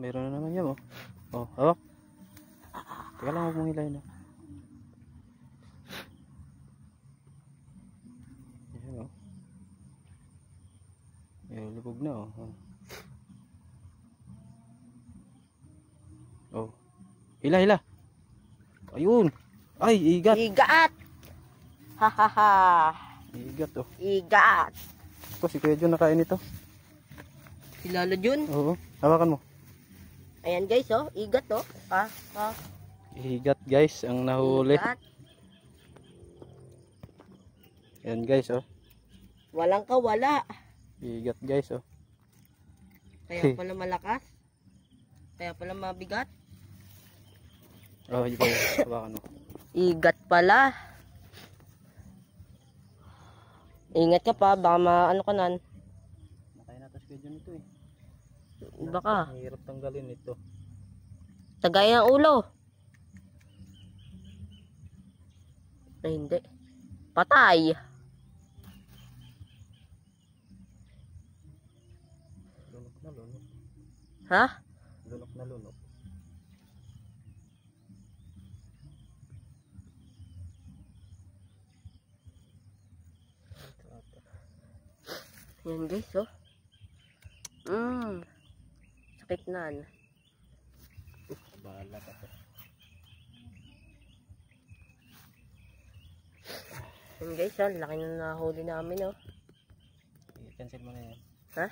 Meron na naman yan, oh. Oh, hawak. Teka lang, huwag mong hilahin, oh. Ayan, oh. Ayan, lubog na, oh. Oh. Hila, hila. Ayun. Ay, igat. Igat. Hahaha. Igat, oh. Igat. Ito, si Kuya Jun nakain ito. Si Lolo Jun. Oo, hawakan mo. Ayan guys, oh. Igat, oh. Igat, guys, ang nahuli. Igat. Ayan, guys, oh. Walang kawala. Igat, guys, oh. Kaya pala malakas. Kaya pala mabigat. Oh, iba yun. Hawakan mo. Igat pala. Ingat ka pa, baka maano ka nan. Nakain natin si Kuya Jun ito, eh. Baka. Mahirap tanggalin ito. Tagay ang ulo. Ay, hindi. Patay. Lunok na lunok. Ha? Lunok na lunok. Yan guys, oh. Sakit na. Bahala ka to. Yan guys, oh. Laki na nahuli namin, oh. I-cancel mo na yan. Ha?